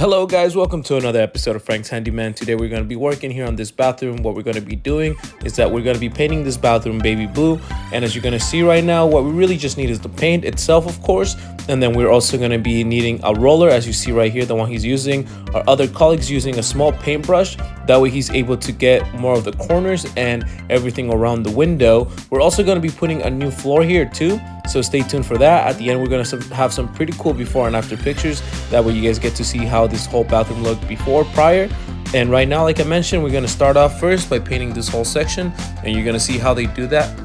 Hello guys, welcome to another episode of Frank's Handyman. Today we're going to be working here on this bathroom. What we're going to be doing is that we're going to be painting this bathroom baby blue. And as you're going to see right now, what we really just need is the paint itself, of course. And then we're also going to be needing a roller, as you see right here, the one he's using. Our other colleague's using a small paintbrush. That way he's able to get more of the corners and everything around the window. We're also going to be putting a new floor here too. So stay tuned for that. At the end, we're going to have some pretty cool before and after pictures. That way you guys get to see how this whole bathroom looked before, prior. And right now, like I mentioned, we're going to start off first by painting this whole section. And you're going to see how they do that.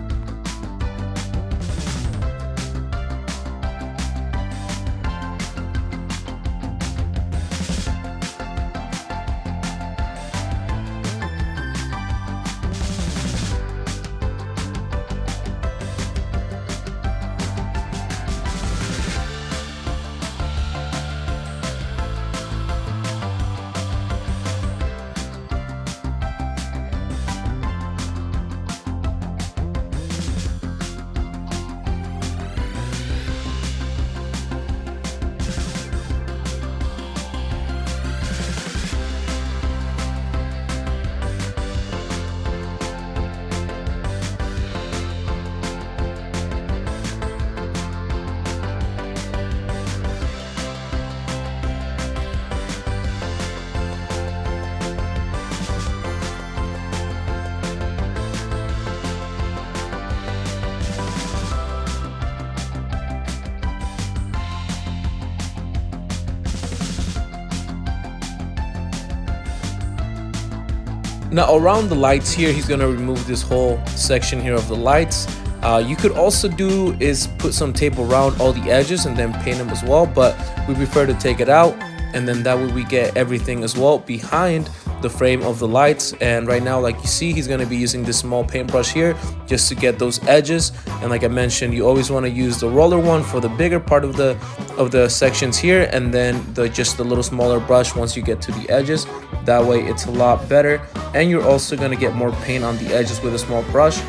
Now around the lights here, he's going to remove this whole section here of the lights. You could also do is put some tape around all the edges and then paint them as well, but we prefer to take it out, and then that way we get everything as well behind the frame of the lights. And right now, like you see, he's going to be using this small paintbrush here just to get those edges. And like I mentioned, you always want to use the roller one for the bigger part of the sections here, and then just the little smaller brush once you get to the edges. That way it's a lot better, and you're also going to get more paint on the edges with a small brush.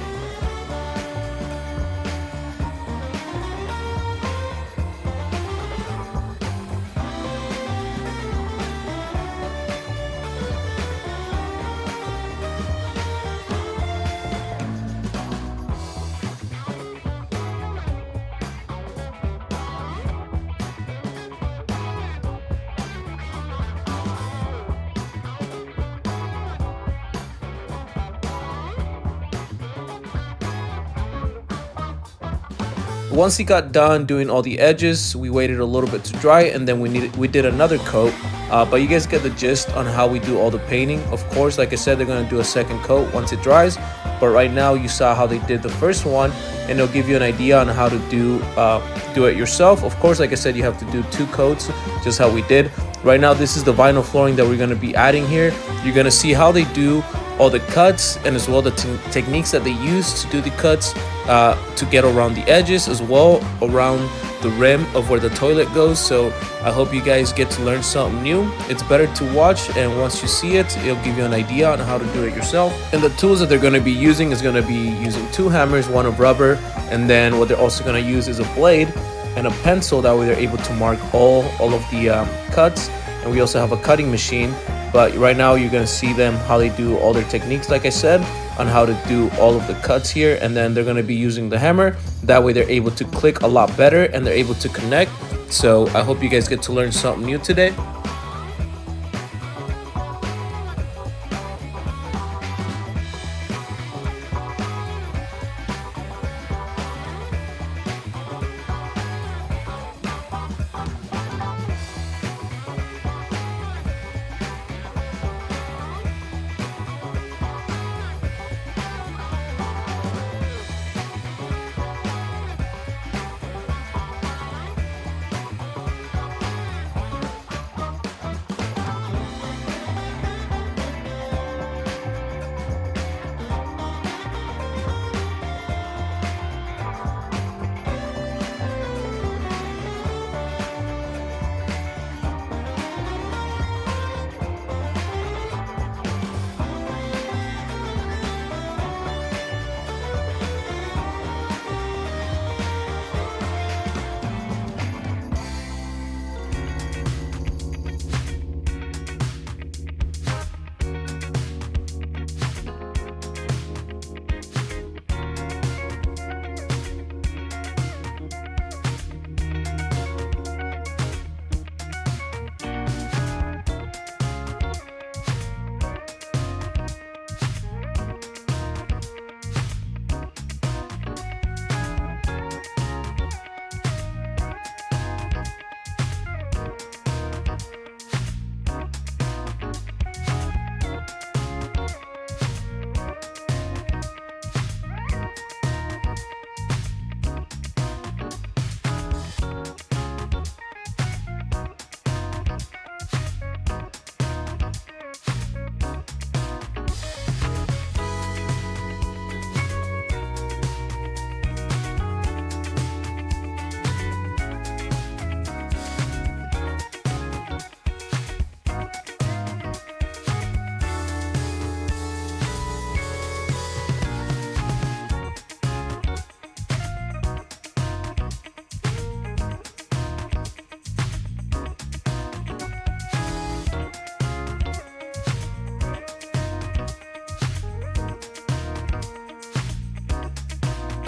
Once he got done doing all the edges, we waited a little bit to dry, and then we did another coat. But you guys get the gist on how we do all the painting. Of course, like I said, they're going to do a second coat once it dries. But right now, you saw how they did the first one, and it'll give you an idea on how to do it yourself. Of course, like I said, you have to do 2 coats, just how we did. Right now, this is the vinyl flooring that we're going to be adding here. You're going to see how they do all the cuts, and as well the techniques that they use to do the cuts to get around the edges, as well around the rim of where the toilet goes. So I hope you guys get to learn something new. It's better to watch, and once you see it, it'll give you an idea on how to do it yourself. And the tools that they're going to be using is going to be using 2 hammers, 1 of rubber, and then what they're also going to use is a blade and a pencil. That way they're able to mark all of the cuts. And we also have a cutting machine. But right now you're going to see them how they do all their techniques, like I said, on how to do all of the cuts here. And then they're going to be using the hammer. That way they're able to click a lot better, and they're able to connect. So I hope you guys get to learn something new today.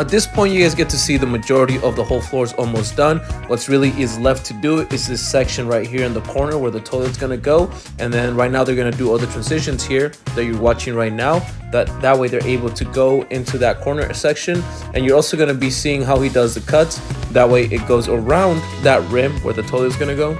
At this point, you guys get to see the majority of the whole floor is almost done. What's really is left to do is this section right here in the corner where the toilet's gonna go. And then right now they're gonna do all the transitions here that you're watching right now. That way they're able to go into that corner section. And you're also gonna be seeing how he does the cuts. That way it goes around that rim where the toilet's gonna go.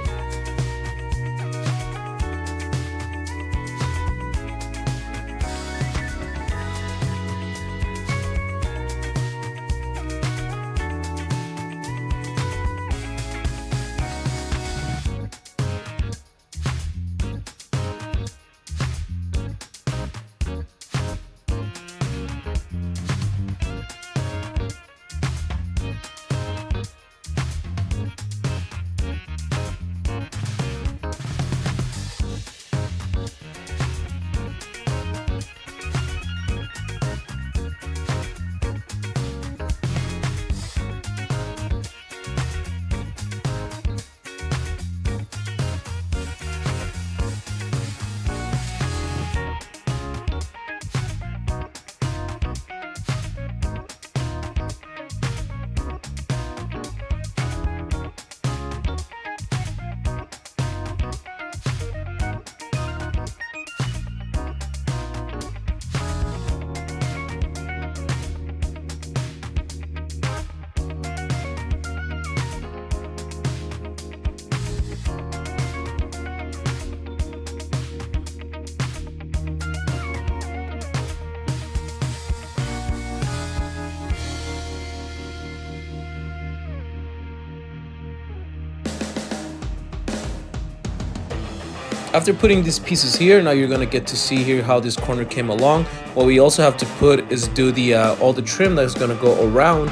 After putting these pieces here, now you're gonna get to see here how this corner came along. What we also have to put is do the all the trim that's gonna go around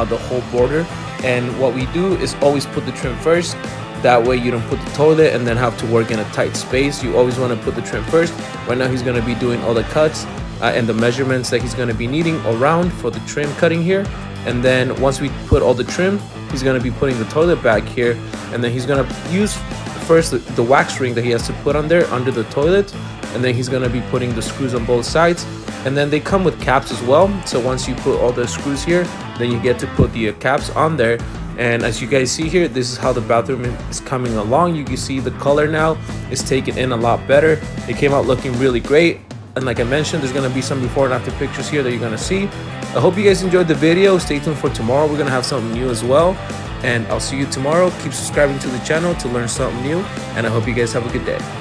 the whole border. And what we do is always put the trim first. That way you don't put the toilet and then have to work in a tight space. You always want to put the trim first. Right now he's gonna be doing all the cuts and the measurements that he's gonna be needing around for the trim cutting here. And then once we put all the trim, he's gonna be putting the toilet back here, and then he's gonna use first the wax ring that he has to put on there under the toilet, and then he's gonna be putting the screws on both sides. And then they come with caps as well, so once you put all the screws here, then you get to put the caps on there. And as you guys see here, this is how the bathroom is coming along. You can see the color now is taken in a lot better. It came out looking really great. And like I mentioned, there's gonna be some before and after pictures here that you're gonna see. I hope you guys enjoyed the video. Stay tuned for tomorrow. We're gonna have something new as well. And I'll see you tomorrow. Keep subscribing to the channel to learn something new. And I hope you guys have a good day.